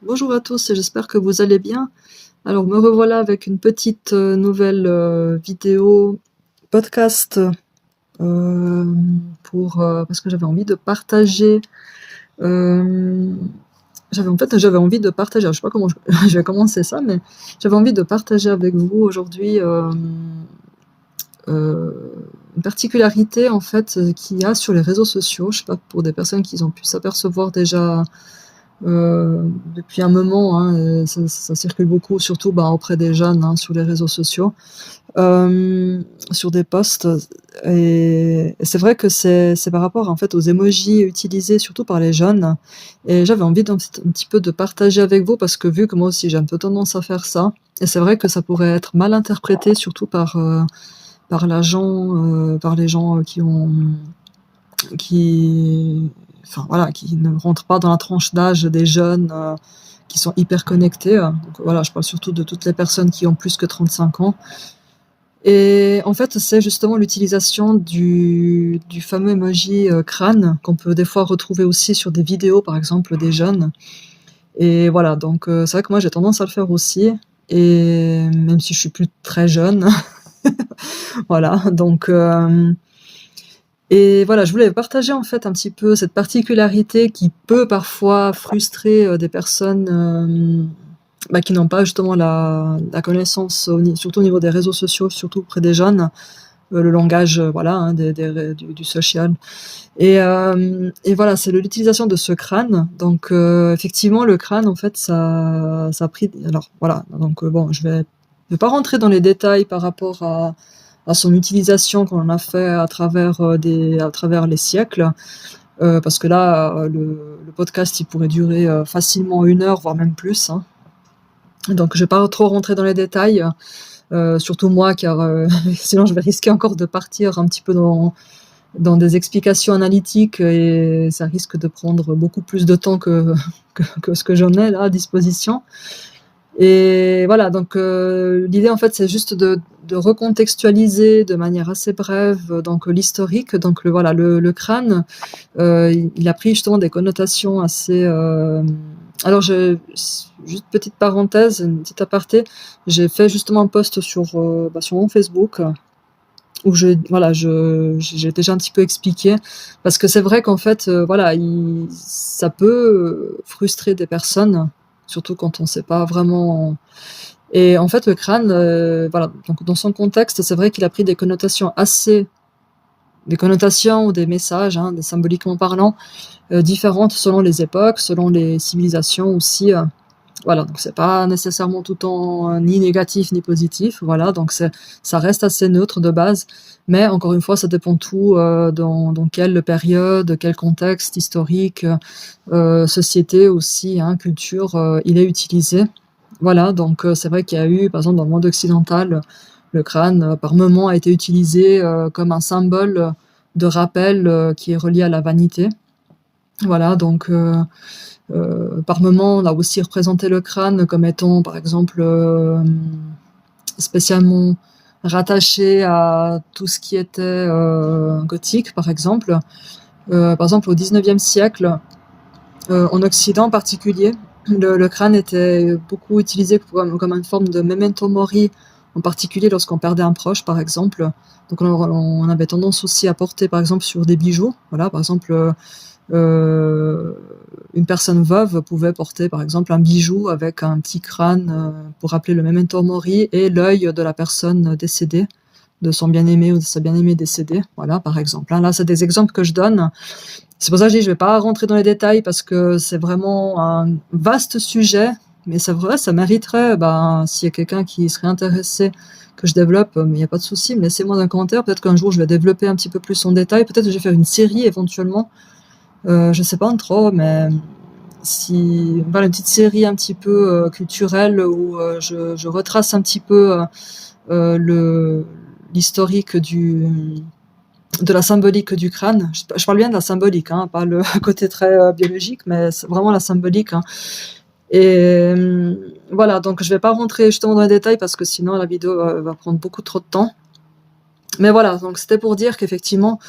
Bonjour à tous et j'espère que vous allez bien. Alors me revoilà avec une petite nouvelle vidéo podcast pour parce que j'avais envie de partager. euh, j'avais envie de partager. Alors, je sais pas comment je vais commencer ça, mais j'avais envie de partager avec vous aujourd'hui euh, une particularité en fait qu'il y a sur les réseaux sociaux. Je sais pas pour des personnes qui ont pu s'apercevoir déjà depuis un moment, hein, et ça circule beaucoup, surtout auprès des jeunes, hein, sur les réseaux sociaux, sur des posts. Et c'est vrai que c'est par rapport en fait aux emojis utilisés surtout par les jeunes. Et j'avais envie un petit peu de partager avec vous parce que vu que moi aussi j'ai un peu tendance à faire ça, et c'est vrai que ça pourrait être mal interprété surtout par les gens qui, enfin voilà, qui ne rentrent pas dans la tranche d'âge des jeunes qui sont hyper connectés. Donc voilà, je parle surtout de toutes les personnes qui ont plus que 35 ans. Et en fait, c'est justement l'utilisation du fameux emoji crâne qu'on peut des fois retrouver aussi sur des vidéos, par exemple, des jeunes. Et voilà, donc c'est vrai que moi j'ai tendance à le faire aussi. Et même si je suis plus très jeune, voilà, donc et voilà, je voulais partager en fait un petit peu cette particularité qui peut parfois frustrer des personnes qui n'ont pas justement la connaissance, surtout au niveau des réseaux sociaux, surtout auprès des jeunes, le langage voilà, hein, du social. Et voilà, c'est l'utilisation de ce crâne. Donc effectivement, le crâne, en fait, ça a pris. Alors voilà, donc bon, je vais ne pas rentrer dans les détails par rapport à son utilisation qu'on en a fait à travers les siècles, parce que là, le podcast, il pourrait durer facilement 1 heure, voire même plus, hein. Donc, je vais pas trop rentrer dans les détails, surtout moi, car sinon je vais risquer encore de partir un petit peu dans des explications analytiques et ça risque de prendre beaucoup plus de temps que ce que j'en ai là à disposition. Et voilà, donc l'idée en fait c'est juste de recontextualiser de manière assez brève donc l'historique. Donc le crâne, il a pris justement des connotations assez. Alors juste petite parenthèse, une petite aparté, j'ai fait justement un post sur mon Facebook où j'ai déjà un petit peu expliqué parce que c'est vrai qu'en fait ça peut frustrer des personnes surtout quand on ne sait pas vraiment. Et en fait le crâne voilà, donc dans son contexte c'est vrai qu'il a pris des connotations ou des messages, hein, des symboliquement parlant différentes selon les époques, selon les civilisations aussi. Voilà, donc c'est pas nécessairement tout le temps ni négatif ni positif. Voilà, donc ça reste assez neutre de base. Mais encore une fois, ça dépend tout dans quelle période, quel contexte historique, société aussi, hein, culture, il est utilisé. Voilà, donc c'est vrai qu'il y a eu, par exemple, dans le monde occidental, le crâne, par moment, a été utilisé comme un symbole de rappel qui est relié à la vanité. Voilà, donc par moment, on a aussi représenté le crâne comme étant, par exemple, spécialement rattaché à tout ce qui était gothique, par exemple. Par exemple, au 19e siècle, en Occident en particulier, le crâne était beaucoup utilisé comme une forme de memento mori, en particulier lorsqu'on perdait un proche, par exemple. Donc on avait tendance aussi à porter, par exemple, sur des bijoux. Voilà, par exemple, une personne veuve pouvait porter, par exemple, un bijou avec un petit crâne pour rappeler le memento mori et l'œil de la personne décédée, de son bien-aimé ou de sa bien-aimée décédée. Voilà, par exemple. Là, c'est des exemples que je donne. C'est pour ça que je dis, je vais pas rentrer dans les détails parce que c'est vraiment un vaste sujet, mais c'est vrai, ça mériterait, s'il y a quelqu'un qui serait intéressé que je développe, il n'y a pas de souci, mais laissez-moi un commentaire, peut-être qu'un jour je vais développer un petit peu plus en détail, peut-être que je vais faire une série éventuellement, je sais pas trop, mais une petite série un petit peu culturelle où je retrace un petit peu l'historique de la symbolique du crâne. Je parle bien de la symbolique, hein, pas le côté très biologique, mais c'est vraiment la symbolique, hein. Et voilà, donc je vais pas rentrer justement dans les détails parce que sinon la vidéo va prendre beaucoup trop de temps. Mais voilà, donc c'était pour dire qu'effectivement,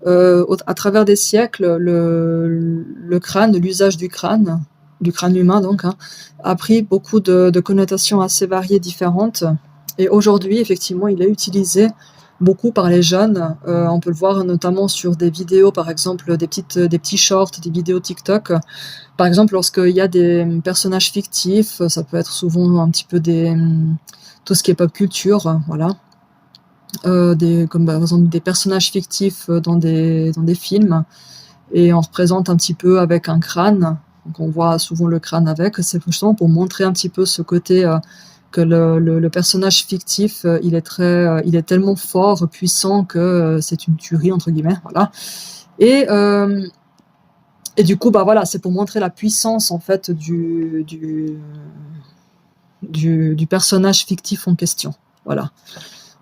à travers des siècles, le crâne, l'usage du crâne du crâne humain donc, hein, a pris beaucoup de connotations assez variées, différentes. Et aujourd'hui, effectivement, il est utilisé beaucoup par les jeunes. On peut le voir notamment sur des vidéos, par exemple, des petits shorts, des vidéos TikTok. Par exemple, lorsqu'il y a des personnages fictifs, ça peut être souvent un petit peu tout ce qui est pop culture, voilà. Comme par exemple des personnages fictifs dans des films, et on représente un petit peu avec un crâne. Donc on voit souvent le crâne avec. C'est justement pour montrer un petit peu ce côté que le personnage fictif, il est tellement fort, puissant que c'est une tuerie entre guillemets, voilà. Et du coup, bah voilà, c'est pour montrer la puissance en fait du personnage fictif en question, voilà.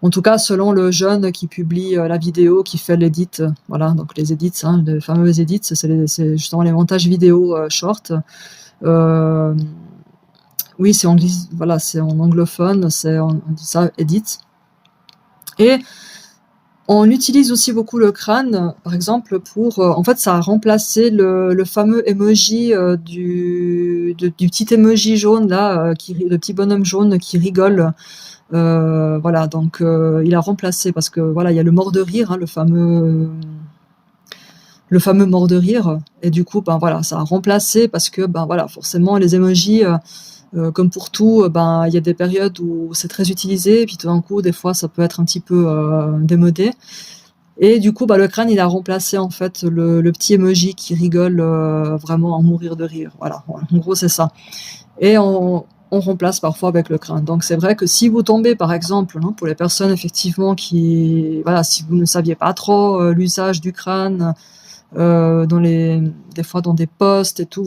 En tout cas, selon le jeune qui publie la vidéo, qui fait l'édit, voilà, donc les edits, hein, les fameux edits, c'est justement les montages vidéo short. Oui, voilà, c'est en anglophone, on dit ça edit. Et on utilise aussi beaucoup le crâne, par exemple, pour, en fait, ça a remplacé le fameux emoji du petit emoji jaune là, le petit bonhomme jaune qui rigole. Voilà, donc il a remplacé, parce que voilà, il y a le mort de rire, hein, le fameux mort de rire, et du coup, ben voilà, ça a remplacé, parce que ben voilà, forcément les emojis, comme pour tout, ben il y a des périodes où c'est très utilisé, et puis tout d'un coup, des fois, ça peut être un petit peu démodé. Et du coup, bah, le crâne, il a remplacé en fait le petit emoji qui rigole vraiment en mourir de rire. Voilà, en gros, c'est ça. Et on remplace parfois avec le crâne. Donc c'est vrai que si vous tombez, par exemple, hein, pour les personnes effectivement qui, voilà, si vous ne saviez pas trop l'usage du crâne, des fois dans des posts et tout,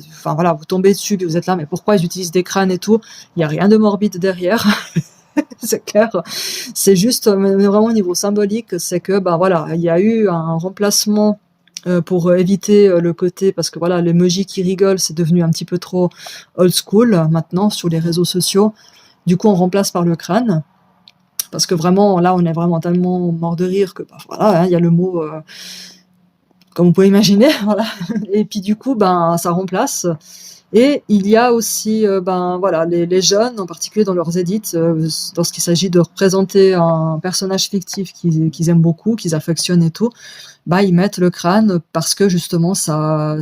enfin voilà, vous tombez dessus, puis vous êtes là, mais pourquoi ils utilisent des crânes et tout? Il y a rien de morbide derrière. C'est clair. C'est juste, mais vraiment au niveau symbolique, c'est que, bah voilà, il y a eu un remplacement pour éviter le côté, parce que voilà, l'emoji qui rigole, c'est devenu un petit peu trop old school maintenant sur les réseaux sociaux. Du coup, on remplace par le crâne, parce que vraiment, là, on est vraiment tellement mort de rire que, bah, voilà, hein, il y a le mot, comme vous pouvez imaginer, voilà. Et puis du coup, ben, ça remplace. Et il y a aussi, ben voilà, les jeunes, en particulier dans leurs edits, lorsqu'il s'agit de représenter un personnage fictif qu'ils aiment beaucoup, qu'ils affectionnent et tout, bah ils mettent le crâne, parce que justement ça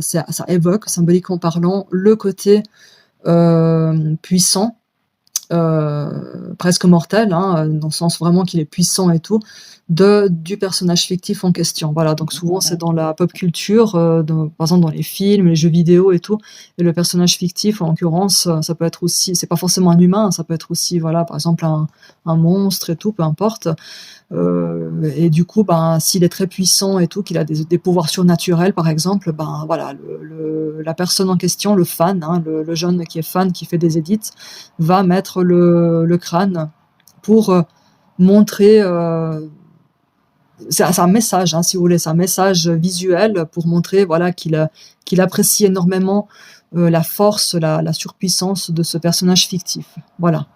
évoque, symboliquement parlant, le côté puissant, presque mortel, hein, dans le sens vraiment qu'il est puissant et tout, du personnage fictif en question. Voilà, donc souvent c'est dans la pop culture, par exemple dans les films, les jeux vidéo et tout, et le personnage fictif, en l'occurrence, ça peut être aussi, c'est pas forcément un humain, ça peut être aussi, voilà, par exemple un monstre et tout, peu importe. Et du coup, ben, s'il est très puissant et tout, qu'il a des pouvoirs surnaturels, par exemple, ben voilà, la personne en question, le fan, hein, le jeune qui est fan, qui fait des edits, va mettre le crâne pour montrer. C'est un message, hein, si vous voulez, c'est un message visuel pour montrer, voilà, qu'il apprécie énormément la force, la surpuissance de ce personnage fictif. Voilà.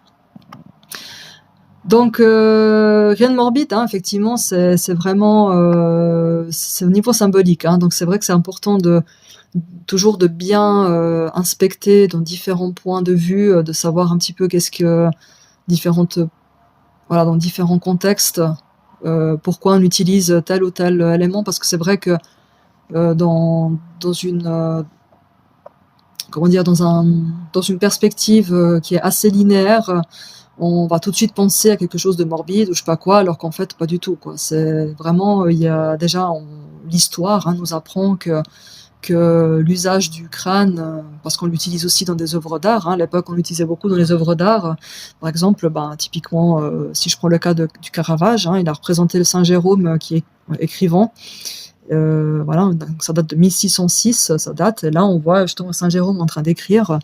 Donc rien de morbide, hein, effectivement, c'est vraiment c'est au niveau symbolique, hein, donc c'est vrai que c'est important toujours de bien inspecter dans différents points de vue, de savoir un petit peu qu'est-ce que voilà, dans différents contextes, pourquoi on utilise tel ou tel élément, parce que c'est vrai que dans une comment dire, dans une perspective qui est assez linéaire, on va tout de suite penser à quelque chose de morbide ou je sais pas quoi, alors qu'en fait pas du tout, quoi. C'est vraiment, il y a déjà l'histoire, hein, nous apprend que l'usage du crâne, parce qu'on l'utilise aussi dans des œuvres d'art, hein, à l'époque on l'utilisait beaucoup dans les œuvres d'art, par exemple, ben, typiquement, si je prends le cas du Caravage, hein, il a représenté le Saint Jérôme qui est écrivant. Voilà, donc ça date de 1606, ça date, et là on voit justement Saint Jérôme en train d'écrire,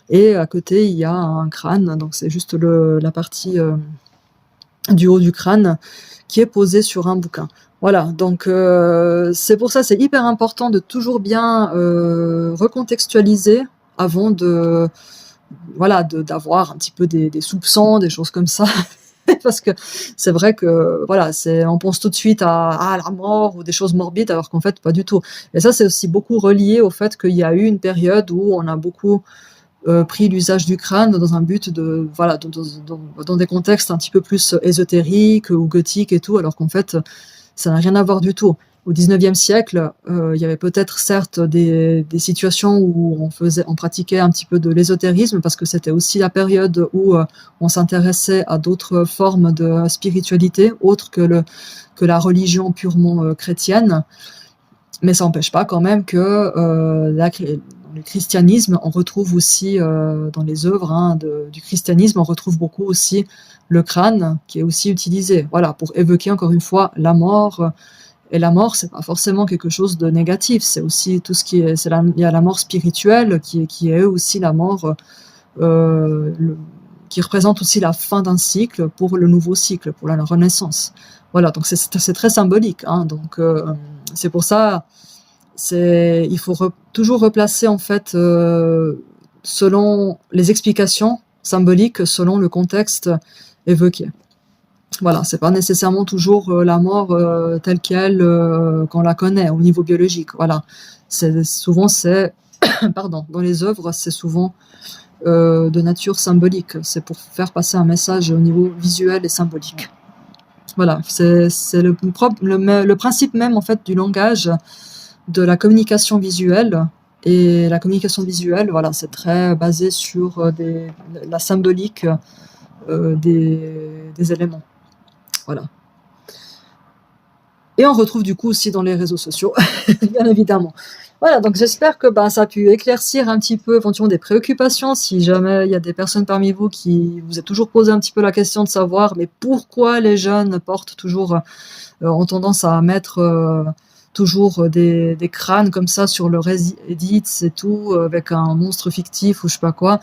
et à côté il y a un crâne, donc c'est juste la partie du haut du crâne qui est posée sur un bouquin. Voilà, donc c'est pour ça, c'est hyper important de toujours bien recontextualiser avant voilà, d'avoir un petit peu des soupçons, des choses comme ça. parce que c'est vrai que voilà, on pense tout de suite à la mort ou des choses morbides, alors qu'en fait pas du tout. Et ça, c'est aussi beaucoup relié au fait qu'il y a eu une période où on a beaucoup pris l'usage du crâne dans un but de voilà dans des contextes un petit peu plus ésotériques ou gothiques et tout, alors qu'en fait ça n'a rien à voir du tout. Au 19e siècle, il y avait peut-être certes des situations où on pratiquait un petit peu de l'ésotérisme, parce que c'était aussi la période où on s'intéressait à d'autres formes de spiritualité autres que la religion purement chrétienne. Mais ça n'empêche pas quand même que le christianisme, on retrouve aussi dans les œuvres du christianisme, on retrouve beaucoup aussi le crâne qui est aussi utilisé, voilà, pour évoquer encore une fois la mort. Et la mort, c'est pas forcément quelque chose de négatif, c'est aussi tout ce qui est, il y a la mort spirituelle qui est aussi la mort qui représente aussi la fin d'un cycle pour le nouveau cycle, pour la renaissance. Voilà, donc c'est très symbolique, hein, donc c'est pour ça, il faut toujours replacer en fait selon les explications symboliques, selon le contexte évoqué. Voilà, c'est pas nécessairement toujours la mort telle qu'elle qu'on la connaît au niveau biologique. Voilà, souvent pardon, dans les œuvres, c'est souvent de nature symbolique. C'est pour faire passer un message au niveau visuel et symbolique. Voilà, c'est le principe même en fait du langage, de la communication visuelle. Et la communication visuelle, voilà, c'est très basé sur la symbolique des éléments. Voilà. Et on retrouve du coup aussi dans les réseaux sociaux, bien évidemment. Voilà, donc j'espère que ça a pu éclaircir un petit peu éventuellement des préoccupations. Si jamais il y a des personnes parmi vous qui vous êtes toujours posé un petit peu la question de savoir mais pourquoi les jeunes portent toujours, ont tendance à mettre toujours des crânes comme ça sur leur edits et tout, avec un monstre fictif ou je sais pas quoi.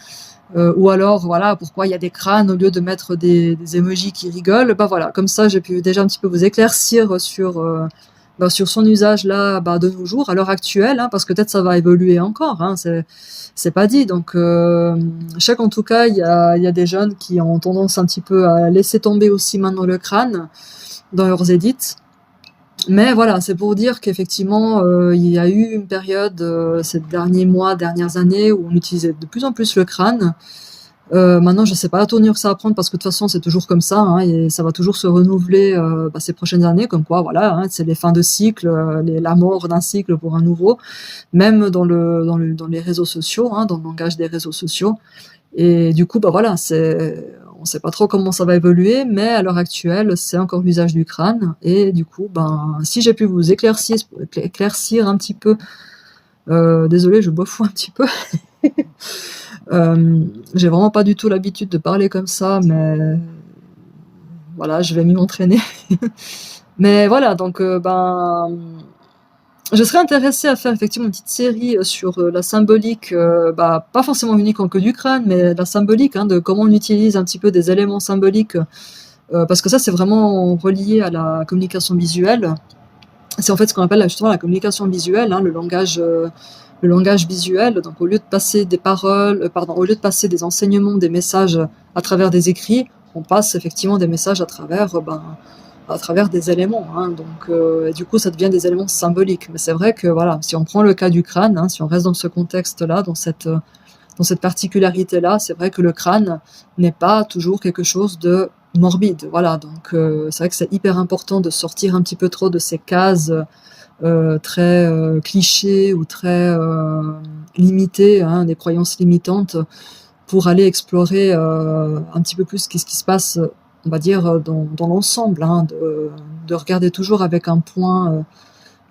Ou alors, voilà, pourquoi il y a des crânes au lieu de mettre des emojis qui rigolent. Voilà, comme ça, j'ai pu déjà un petit peu vous éclaircir sur son usage là, de nos jours, à l'heure actuelle, hein, parce que peut-être ça va évoluer encore, hein, c'est pas dit. Donc, je sais qu'en tout cas, il y a des jeunes qui ont tendance un petit peu à laisser tomber aussi maintenant le crâne dans leurs edits. Mais voilà, c'est pour dire qu'effectivement, il y a eu une période, ces derniers mois, dernières années, où on utilisait de plus en plus le crâne. Maintenant, je sais pas la tournure que ça va prendre, parce que de toute façon, c'est toujours comme ça, hein, et ça va toujours se renouveler ces prochaines années, comme quoi, voilà, hein, c'est les fins de cycle, la mort d'un cycle pour un nouveau, même dans les réseaux sociaux, hein, dans le langage des réseaux sociaux. Et du coup, voilà, on sait pas trop comment ça va évoluer, mais à l'heure actuelle, c'est encore l'usage du crâne. Et du coup, si j'ai pu vous éclaircir un petit peu, désolé, je bafouille un petit peu. J'ai vraiment pas du tout l'habitude de parler comme ça, mais voilà, je vais m'y entraîner. Mais voilà, donc je serais intéressée à faire effectivement une petite série sur la symbolique, pas forcément uniquement que du crâne, mais la symbolique, hein, de comment on utilise un petit peu des éléments symboliques, parce que ça, c'est vraiment relié à la communication visuelle. C'est en fait ce qu'on appelle justement la communication visuelle, hein, le langage visuel. Donc au lieu de passer des paroles, au lieu de passer des enseignements, des messages à travers des écrits, on passe effectivement des messages à travers des éléments, hein, donc et du coup ça devient des éléments symboliques. Mais c'est vrai que voilà, si on prend le cas du crâne, hein, si on reste dans ce contexte-là, dans cette particularité-là, c'est vrai que le crâne n'est pas toujours quelque chose de morbide. Voilà, donc c'est vrai que c'est hyper important de sortir un petit peu trop de ces cases très clichés ou très limitées, hein, des croyances limitantes, pour aller explorer un petit peu plus ce qui se passe, on va dire, dans l'ensemble, hein, de regarder toujours avec un point,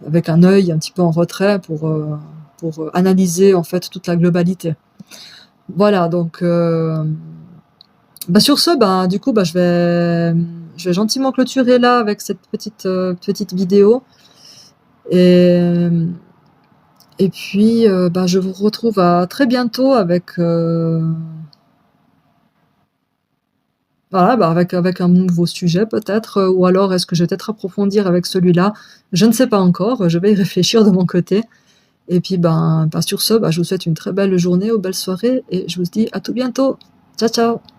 avec un œil un petit peu en retrait pour analyser en fait toute la globalité. Voilà, donc sur ce, du coup, je vais gentiment clôturer là avec cette petite vidéo. Et puis, je vous retrouve à très bientôt avec avec un nouveau sujet peut-être, ou alors est-ce que je vais peut-être approfondir avec celui-là? Je ne sais pas encore, je vais y réfléchir de mon côté. Et puis, sur ce, je vous souhaite une très belle journée ou belle soirée, et je vous dis à tout bientôt. Ciao, ciao!